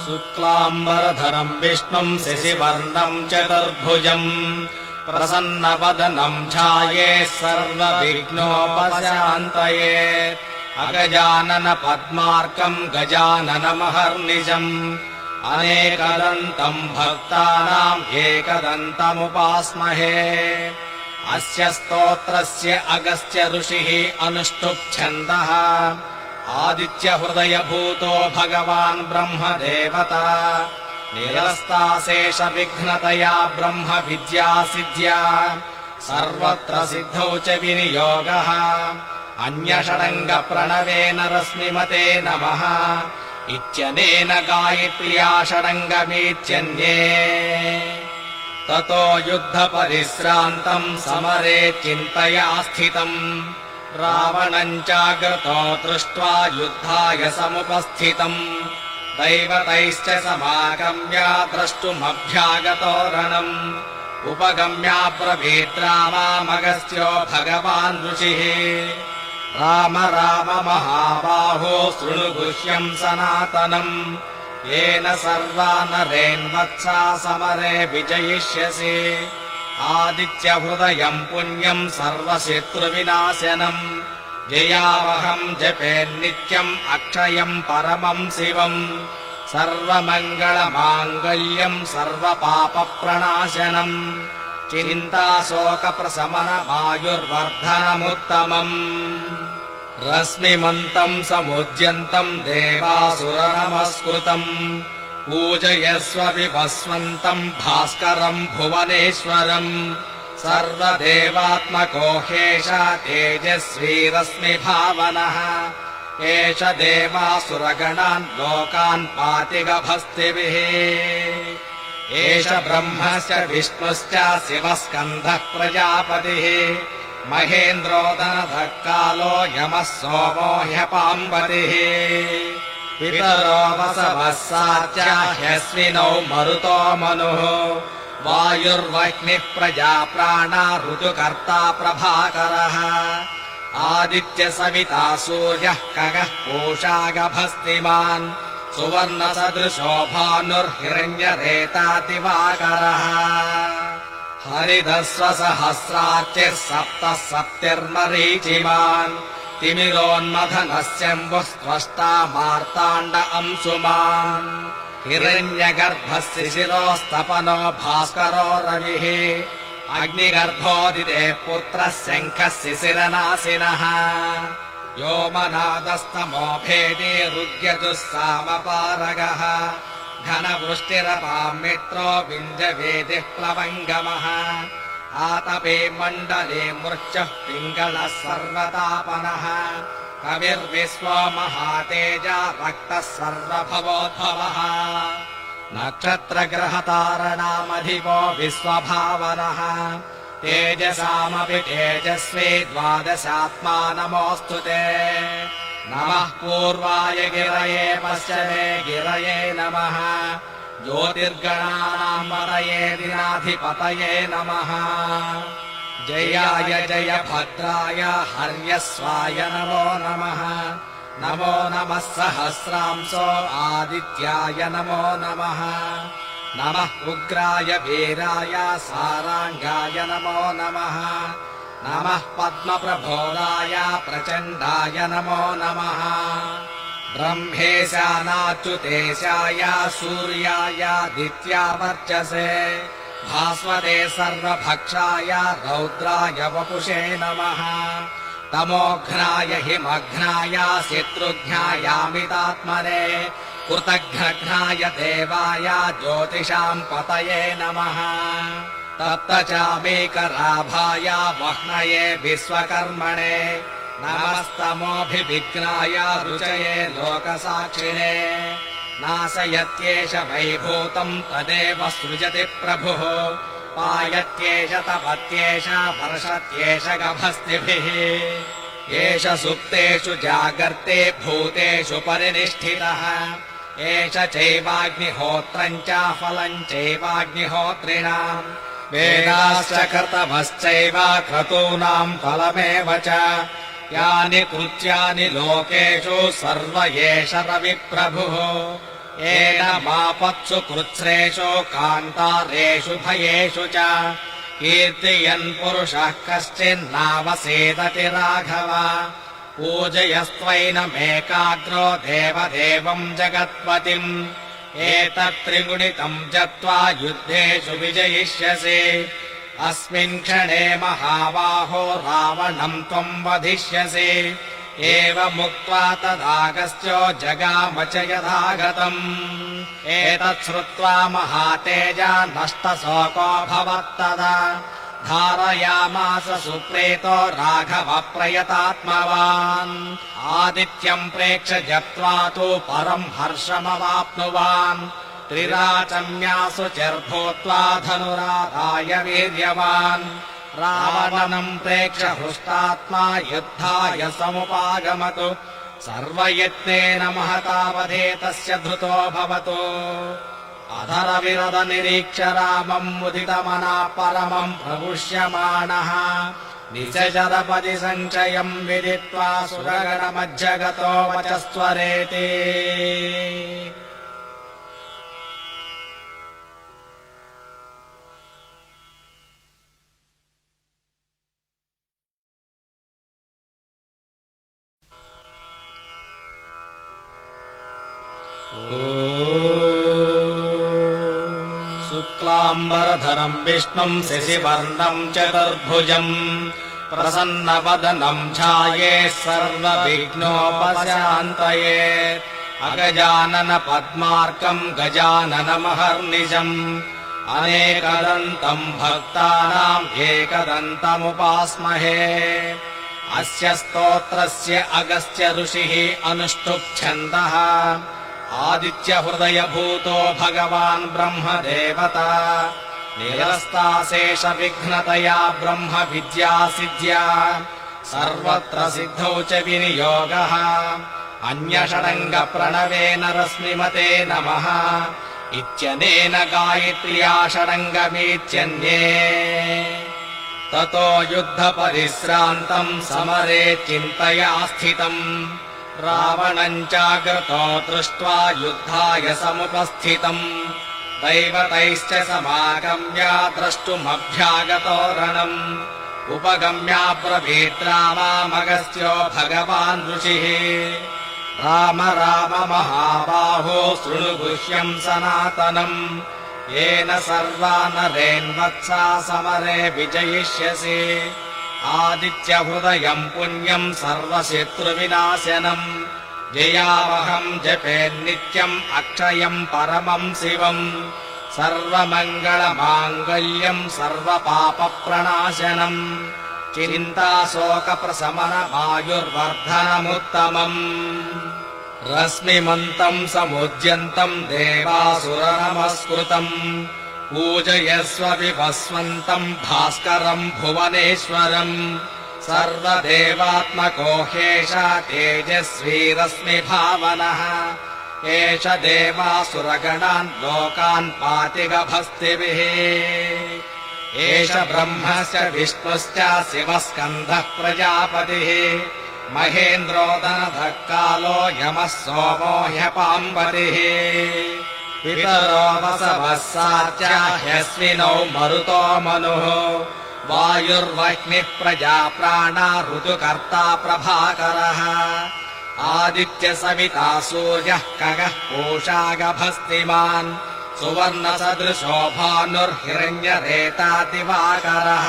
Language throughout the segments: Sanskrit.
शुक्लाम्बरधरम् विष्णुम् शशिवर्णम् चतुर्भुजम् प्रसन्नवदनम् ध्यायेत् सर्वविघ्नोपशान्तये अगजानन पद्मार्कम् गजाननमहर्निशम् अनेकदन्तम् भक्तानाम् एकदन्तमुपास्महे अस्य स्तोत्रस्य अगस्त्य ऋषिः अनुष्टुप् छन्दः आदित्यहृदयभूतो भगवान् ब्रह्मदेवता निरस्ताशेष विघ्नतया ब्रह्म विद्या सिद्ध्या सर्वत्र सिद्धौ च विनियोगः अन्यषडङ्ग प्रणवेन रश्मिमते नमः इत्यनेन गायत्र्या षडङ्गमेत्यन्ये ततो युद्धपरिश्रान्तम् समरे चिन्तया स्थितम् रावणम् चाग्रतो दृष्ट्वा युद्धाय समुपस्थितम् दैवतैश्च समागम्य द्रष्टुमभ्यागतो रणम् उपगम्याब्रवीत् रामामगस्त्यो भगवान् ऋषिः राम राम महाबाहो शृणु गुह्यम् सनातनम् येन सर्वा नरेन्वत्सा समरे विजयिष्यसि आदित्यहृदयम् पुण्यम् सर्वशत्रुविनाशनम् जयावहम् जपेन्नित्यम् अक्षयम् परमम् शिवम् सर्वमङ्गलमाङ्गल्यम् सर्वपापप्रणाशनम् चिन्ताशोकप्रशमनमायुर्वर्धनमुत्तमम् रश्मिमन्तम् समुद्यन्तम् देवासुरनमस्कृतम् पूजयस्व विभस्वन्तम् भास्करम् भुवनेश्वरम् सर्वदेवात्मको ह्येष तेजस्वी रश्मिभावनः एष देवासुरगणान् लोकान् पाति गभस्तिभिः एष ब्रह्मश्च विष्णुश्च शिवः स्कन्दः प्रजापतिः महेन्द्रोदनधः कालो यमः सोमो ह्यपाम्बतिः पितरो वसवः साच्च ह्यश्विनौ मरुतो मनुः वायुर्वह्निः प्रजा प्राणा ऋतुकर्ता प्रभाकरः आदित्यसविता सूर्यः खगः पूषा गभस्तिमान् सुवर्णसदृशो भानुर्हिरण्यरेता दिवाकरः हरिदस्वसहस्रार्चिः सप्तः सप्तिर्मरीचिमान् तिमिरोन्मथनः शम्भुः स्त्वष्टा मार्ताण्ड अंशुमान् हिरण्यगर्भः शिशिरोस्तपनो भास्करो रविः अग्निगर्भोदिते पुत्रः शङ्खः शिशिरनाशिनः व्योमनादस्तमो भेदे रुद्यजुस्सामपारगः घनवृष्टिरपाम् मित्रो विञ्जवेदिः प्लवङ्गमः आतपे मण्डले मृत्युः पिङ्गलः सर्वतापनः कविर्विश्वो महातेजा रक्तः सर्वभवोद्भवः नक्षत्रग्रहतारणामधिपो विश्वभावनः तेजसामपि तेजस्वी द्वादशात्मा नमोऽस्तु ते नमः पूर्वाय गिरये पश्चिमे गिरये नमः ज्योतिर्गणानाम् वरये दिनाधिपतये नमः जयाय जय भद्राय हर्यस्वाय नमो नमः नमो नमः सहस्रांशो आदित्याय नमो नमः नमः उग्राय वीराय साराङ्गाय नमो नमः नमः पद्मप्रभोदाय प्रचण्डाय नमो नमः ब्रह्मेशानाच्युतेशाय सूर्यायादित्यावर्चसे भास्वते सर्वभक्षाय रौद्राय वपुषे नमः तमोघ्नाय हिमघ्नाय शत्रुघ्नायामितात्मने कृतघ्नघ्नाय देवाय ज्योतिषाम् पतये नमः तप्तचामीकराभाय वह्नये विश्वकर्मणे नमस्तमोऽभिविघ्नाय रुचये लोकसाक्षिणे नाशयत्येष वैभूतम् तदेव सृजति प्रभुः पायत्येष तपत्येष वर्षत्येष गभस्तिभिः एष सुप्तेषु जागर्ते भूतेषु परिनिष्ठितः एष चैवाग्निहोत्रम् च फलम् चैवाग्निहोत्रिणाम् वेदाश्च कर्तभश्चैव क्रतूनाम् फलमेव च यानि कृत्यानि लोकेषु सर्व एष रविप्रभुः एनमापत्सु कृत्स्रेषु कान्तारेषु भयेषु च कीर्तयन् पुरुषः कश्चिन्नावसेदति राघव पूजयस्त्वैनमेकाग्रो देवदेवम् जगत्पतिम् एतत्त्रिगुणितम् जत्वा युद्धेषु विजयिष्यसि अस्मिन् क्षणे महाबाहो रावणम् त्वम् वधिष्यसि एवमुक्त्वा तदागस्त्यो जगाम च यथागतम् एतत् श्रुत्वा महातेजा नष्टशोकोऽभवत्तदा धारयामास सुप्रीतो राघव प्रयतात्मवान् आदित्यम् प्रेक्ष्य जप्त्वा तु परम् हर्षमवाप्नुवान् त्रिराचम्यासु चिर्भूत्वा धनुराधाय वीर्यवान् रावणम् प्रेक्ष्य हृष्टात्मा युद्धाय समुपागमतु सर्वयत्नेन महतावधे तस्य धृतो भवतु अधरविरद निरीक्ष्य रामम् मुदितमनः परमम् प्रपुष्यमाणः निशशरपदि सञ्चयम् विदित्वा सुरगणमज्जगतो वचस्त्वरेति शुक्लाम्बरधरम् विष्णुम् शशिवर्णम् चतुर्भुजम् प्रसन्नवदनम् ध्यायेत् सर्वविघ्नोपशान्तये अगजानन पद्मार्कम् गजाननमहर्निशम् अनेकदन्तम् भक्तानाम् एकदन्तमुपास्महे अस्य स्तोत्रस्य अगस्त्य ऋषिः अनुष्टुप् आदित्यहृदयभूतो भगवान् ब्रह्मदेवता निरस्ताशेष विघ्नतया ब्रह्म विद्या सिद्ध्या सर्वत्र सिद्धौ च विनियोगः अन्यषडङ्ग प्रणवेन रश्मिमते नमः इत्यनेन गायत्र्या षडङ्गमीत्यन्ये ततो युद्धपरिश्रान्तम् समरे चिन्तया स्थितम् रावणम् चाग्रतो दृष्ट्वा युद्धाय समुपस्थितम् दैवतैश्च समागम्य द्रष्टुमभ्यागतो रणम् उपगम्याब्रवीत् रामामगस्त्यो भगवान् ऋषिः राम राम महाबाहो शृणु गुह्यम् सनातनम् येन सर्वा नरेन्वत्सा समरे विजयिष्यसि आदित्यहृदयम् पुण्यम् सर्वशत्रुविनाशनम् जयावहम् जपेन्नित्यम् अक्षयम् परमम् शिवम् सर्वमङ्गलमाङ्गल्यम् सर्वपापप्रणाशनम् चिन्ताशोकप्रशमनमायुर्वर्धनमुत्तमम् रश्मिमन्तम् समुद्यन्तम् देवासुरनमस्कृतम् पूजयस्व विभस्वन्तम् भास्करम् भुवनेश्वरम् सर्वदेवात्मको ह्येष तेजस्वी रश्मिभावनः एष देवासुरगणान् लोकान् पाति गभस्तिभिः एष ब्रह्मश्च विष्णुश्च शिवः स्कन्दः प्रजापतिः महेन्द्रोदनधः कालो यमः सोमो ह्यपाम्बरिः पितरो वसवः सार्चा ह्यस्मिनौ मरुतो मनुः वायुर्वह्निः प्रजा प्राणा ऋतुकर्ता प्रभाकरः आदित्यसविता सूर्यः खगः पूषा गभस्तिमान् सुवर्णसदृशो भानुर्हिरण्यरेता दिवाकरः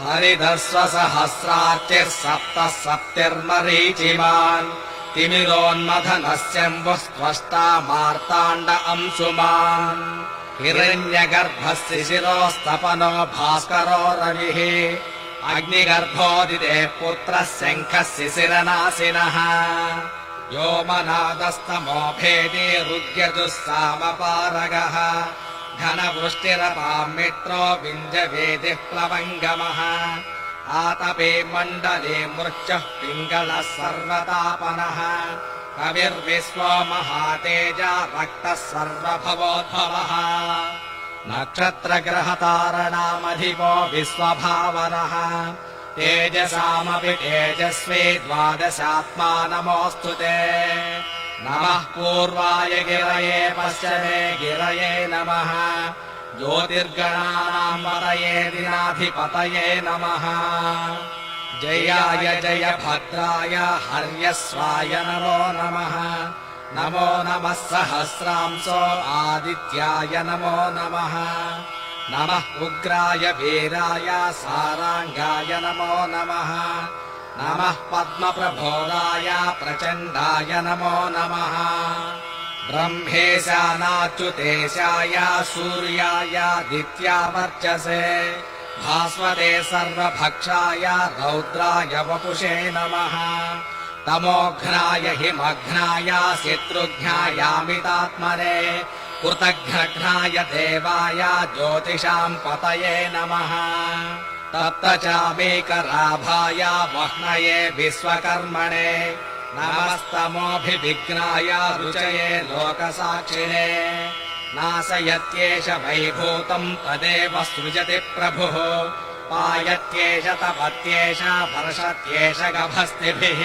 हरिदस्वसहस्रार्चिः सप्तः सप्तिर्मरीचिमान् तिमिरोन्मथनस्यम्बुः स्त्वष्टा मार्ताण्ड अंशुमान् हिरण्यगर्भः शिशिरोस्तपनो भास्करो रविः अग्निगर्भोदिते पुत्रः शङ्खः शिशिरनाशिनः व्योमनादस्तमो भेदी रुद्यजुस्सामपारगः घनवृष्टिरपाम् मित्रो विञ्जवेदिः प्लवङ्गमः आतपे मण्डले मृत्युः पिङ्गलः सर्वतापनः कविर्विश्वो महातेजा रक्तः सर्वभवोद्भवः नक्षत्रग्रहतारणामधिपो विश्वभावनः तेजसामपि तेजस्वी द्वादशात्मा नमोऽस्तु ते। नमः पूर्वाय गिरये पश्चिमे गिरये नमः। ज्योतिर्गणानाम् पतये दिनाधिपतये नमः। जयाय जयभद्राय हर्यस्वाय नमो नमः। नमो नमः सहस्रांशो आदित्याय नमो नमः। नमः उग्राय वीराय साराङ्गाय नमो नमः। नमः पद्मप्रभोराय प्रचण्डाय नमो नमः। ब्रह्मेशानाच्युतेशाय सूर्यायादित्यावर्चसे भास्वते सर्वभक्षाय रौद्राय वपुषे नमः। तमोघ्नाय हिमघ्नाय शत्रुघ्नायामितात्मने कृतघ्नघ्नाय देवाय ज्योतिषाम् पतये नमः। तप्तचामेकराभाय वह्नये विश्वकर्मणे नमस्तमोऽभिविघ्नाय रुचये लोकसाक्षिणे। नाशयत्येष वैभूतम् तदेव सृजति प्रभुः। पायत्येष तपत्येष वर्षत्येष गभस्तिभिः।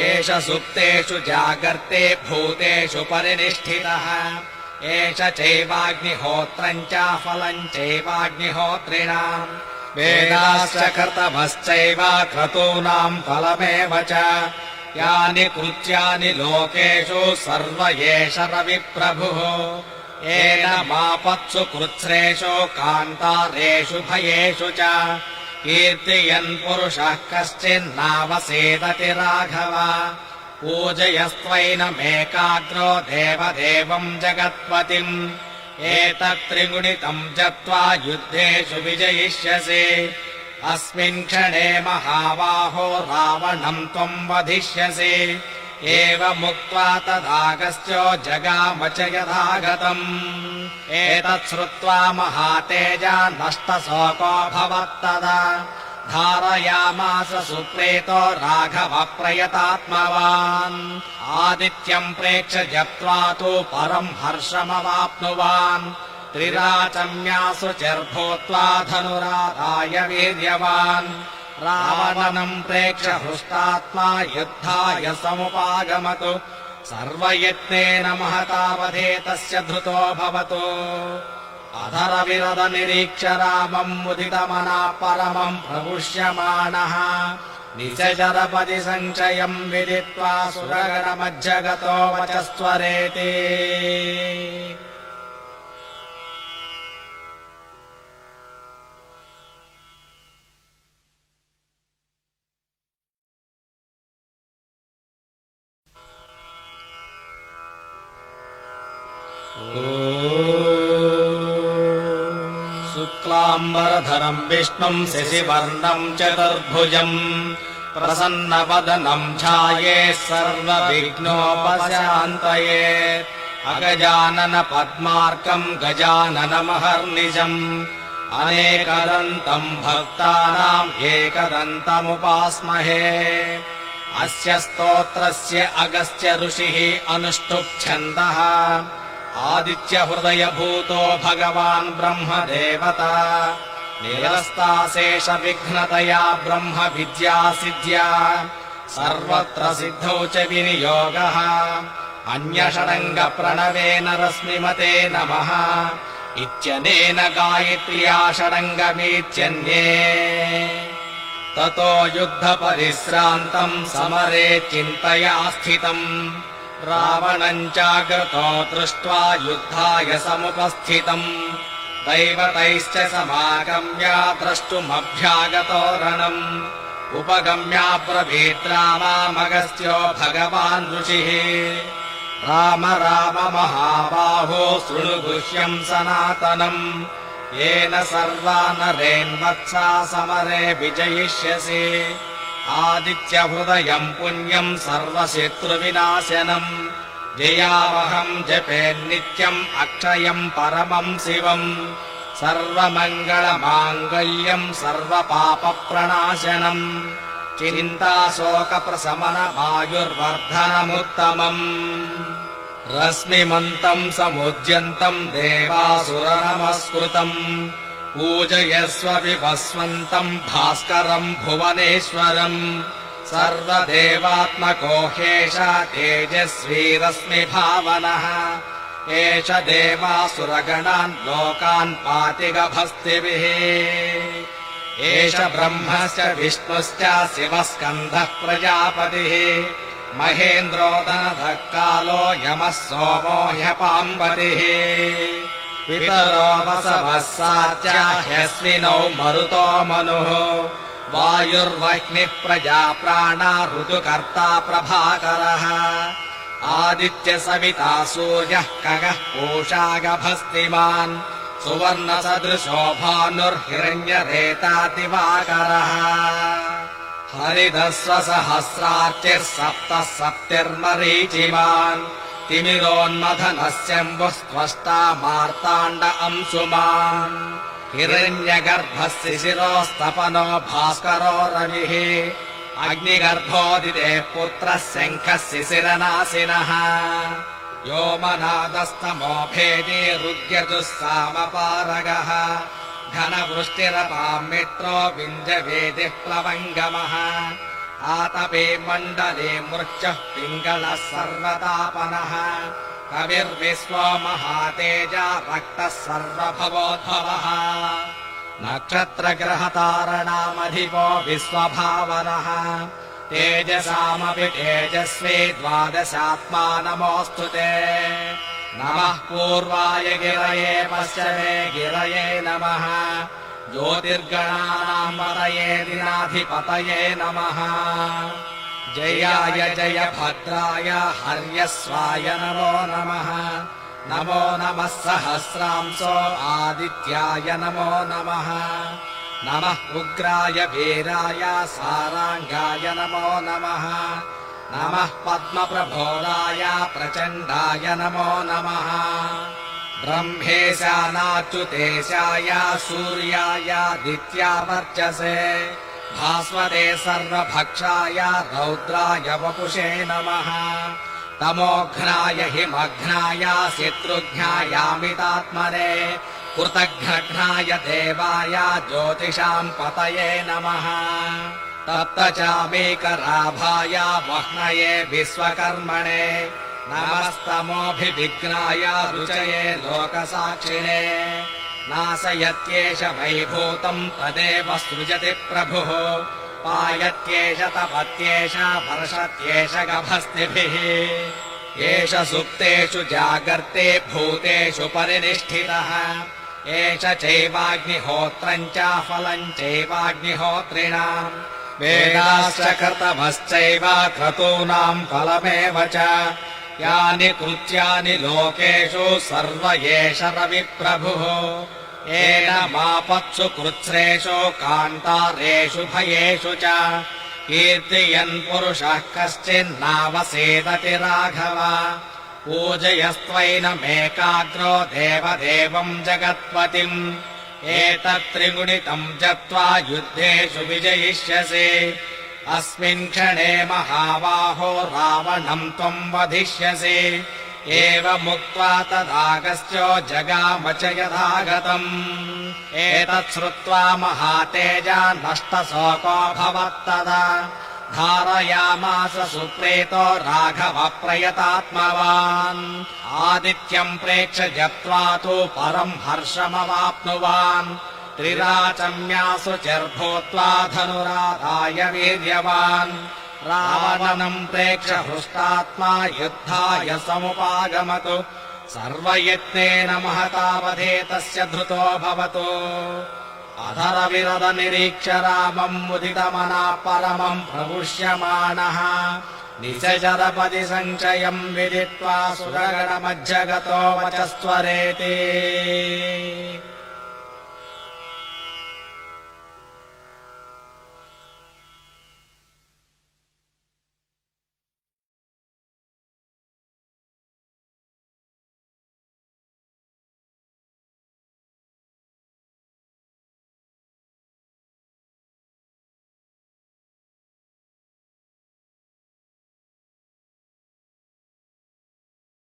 एष सुप्तेषु जागर्ते भूतेषु परिनिष्ठितः। एष चैवाग्निहोत्रम् च फलम् चैवाग्निहोत्रिणाम्। वेदाश्च कर्तमश्चैव क्रतूनाम् फलमेव च। यानि कृत्यानि लोकेषु सर्व एष रविप्रभुः। एनमापत्सु कृत्स्रेषु कान्तारेषु भयेषु च। कीर्तयन् पुरुषः कश्चिन्नावसेदति राघव। पूजयस्त्वैनमेकाग्रो देवदेवम् जगत्पतिम्। एतत्त्रिगुणितम् जप्त्वा युद्धेषु विजयिष्यसि। अस्मिन् क्षणे महाबाहो रावणम् त्वम् वधिष्यसि। एवमुक्त्वा तदागस्त्यो जगाम च यथागतम्। एतत् श्रुत्वा महातेजा नष्टशोको भवत्तदा। धारयामास सुप्रीतो राघव प्रयतात्मवान्। आदित्यम् प्रेक्ष्य जप्त्वा तु परम् हर्षमवाप्नुवान्। त्रिराचम्यासु चिर्भूत्वा धनुराधाय वीर्यवान्। रावणम् प्रेक्ष्य हृष्टात्मा युद्धाय समुपागमतु। सर्वयत्नेन महतावधेतस्य धृतो भवतु। अधरविरद निरीक्ष्य रामम् मुदितमनः परमम् प्रपुष्यमाणः। निशचरपदि सञ्चयम् विदित्वा सुरगणमज्जगतो वचस्त्वरेति। शुक्लाम्बरधरम् विष्णुम् शशिवर्णम् चतुर्भुजम् प्रसन्नवदनम् ध्यायेत् सर्वविघ्नोपशान्तये। अगजानन पद्मार्कम् गजाननमहर्निशम् अनेकदन्तम् भक्तानाम् एकदन्तमुपास्महे। अस्य स्तोत्रस्य अगस्त्य ऋषिः अनुष्टुप्-छन्दः। आदित्यहृदयभूतो भगवान् ब्रह्मदेवता। निरस्ताशेष विघ्नतया ब्रह्म विद्या सिद्ध्या। सर्वत्र सिद्धौ च विनियोगः। अन्यषडङ्ग प्रणवेन रश्मिमते नमः इत्यनेन गायत्र्या षडङ्गमेत्यन्ये। ततो युद्धपरिश्रान्तम् समरे चिन्तया स्थितम्। रावणम् चाग्रतो दृष्ट्वा युद्धाय समुपस्थितम्। दैवतैश्च समागम्य द्रष्टुमभ्यागतो रणम्। उपगम्याब्रवीत् रामामगस्त्यो भगवान् ऋषिः। राम राम महाबाहो शृणु गुह्यम् सनातनम्। येन सर्वा नरेन्वत्सा समरे विजयिष्यसि। आदित्यहृदयम् पुण्यम् सर्वशत्रुविनाशनम्। जयावहम् जपेन्नित्यम् अक्षयम् परमम् शिवम्। सर्वमङ्गलमाङ्गल्यम् सर्वपापप्रणाशनम्। चिन्ताशोकप्रशमनमायुर्वर्धनमुत्तमम्। रश्मिमन्तम् समुद्यन्तम् देवासुरनमस्कृतम्। पूजयस्व विभस्वन्तम् भास्करम् भुवनेश्वरम् सर्वदेवात्मको ह्येष तेजस्वी रश्मिभावनः एष देवासुरगणान् लोकान् पाति गभस्तिभिः एष ब्रह्मश्च विष्णुश्च शिवः स्कन्दः प्रजापतिः महेन्द्रो दनधः कालो यमः सोमो ह्यपाम्बतिः पितरो वसवः सार्चा ह्यश्विनौ मरुतो मनुः वायुर्वह्निः प्रजा प्राणा ऋतुकर्ता प्रभाकरः आदित्यसविता सूर्यः खगः पूषा गभस्तिमान् सुवर्णसदृशो भानुर्हिरण्यरेता दिवाकरः हरिदस्वसहस्रार्चिः सप्तः सप्तिर्मरीचिमान् तिमिरोन्मथनः शम्भुः त्वष्टा मार्ताण्ड अंशुमान् हिरण्यगर्भः शिशिरोस्तपनो भास्करो रविः अग्निगर्भोदिते पुत्रः शङ्खः शिशिरनाशिनः व्योमनादस्तमो भेदी रुद्यजुस्सामपारगः घनवृष्टिरपाम् मित्रो विञ्जवेदिः प्लवङ्गमः आतपे मण्डले मृत्युः पिङ्गलः सर्वतापनः कविर्विश्वो महातेजा रक्तः सर्वभवोद्भवः नक्षत्रग्रहतारणामधिपो विश्वभावनः तेजसामपि तेजस्वी द्वादशात्मा नमोऽस्तु ते नमः पूर्वाय गिरये पश्चिमे गिरये नमः ज्योतिर्गणानाम् पतये दिनाधिपतये नमः जयाय जय भद्राय हर्यस्वाय नमो नमः नमो नमः सहस्रांशो आदित्याय नमो नमः नमः उग्राय वीराय साराङ्गाय नमो नमः नमः पद्मप्रभोराय प्रचण्डाय नमो नमः ब्रह्मेशानाच्युतेशाय सूर्यायादित्यावर्चसे भास्वते सर्वभक्षाय रौद्राय वपुषे नमः तमोघ्नाय हिमघ्नाय शत्रुघ्नायामितात्मने कृतघ्नघ्नाय देवाय ज्योतिषाम् पतये नमः तप्तचामेकराभाय वह्नये विश्वकर्मणे नमस्तमोऽभिविघ्नाय रुचये लोकसाक्षिणे नाशयत्येष वैभूतम् तदेव सृजति प्रभुः पायत्येष तपत्येष वर्षत्येष गभस्तिभिः एष सुप्तेषु जागर्ते भूतेषु परिनिष्ठितः एष चैवाग्निहोत्रम् च फलम् चैवाग्निहोत्रिणाम् वेदाश्च कृतमश्चैव क्रतूनाम् फलमेव च यानि कृत्यानि लोकेषु सर्व एष रविप्रभुः एनमापत्सु कृत्स्रेषु कान्तारेषु भयेषु च कीर्तयन् पुरुषः कश्चिन्नावसेदति राघव पूजयस्त्वैनमेकाग्रो देवदेवम् जगत्पतिम् एतत्त्रिगुणितम् जप्त्वा युद्धेषु विजयिष्यसि अस्मिन् क्षणे महाबाहो रावणम् त्वम् वधिष्यसि एवमुक्त्वा तदागस्त्यो जगाम च यथागतम् एतत् श्रुत्वा महातेजा नष्टशोकोऽभवत्तदा धारयामास सुप्रीतो राघव प्रयतात्मवान् आदित्यम् प्रेक्ष्य जप्त्वा तु परम् हर्षमवाप्नुवान् त्रिराचम्यासु चिर्भूत्वा धनुराधाय वीर्यवान् रावणम् प्रेक्ष्य हृष्टात्मा युद्धाय समुपागमतु सर्वयत्नेन महतावधे तस्य धृतो भवतु अधरविरद निरीक्ष्य रामम् मुदितमना परमम् प्रमुष्यमाणः निशचरपदि सञ्चयम् विदित्वा सुरगणमज्जगतो वचस्त्वरेति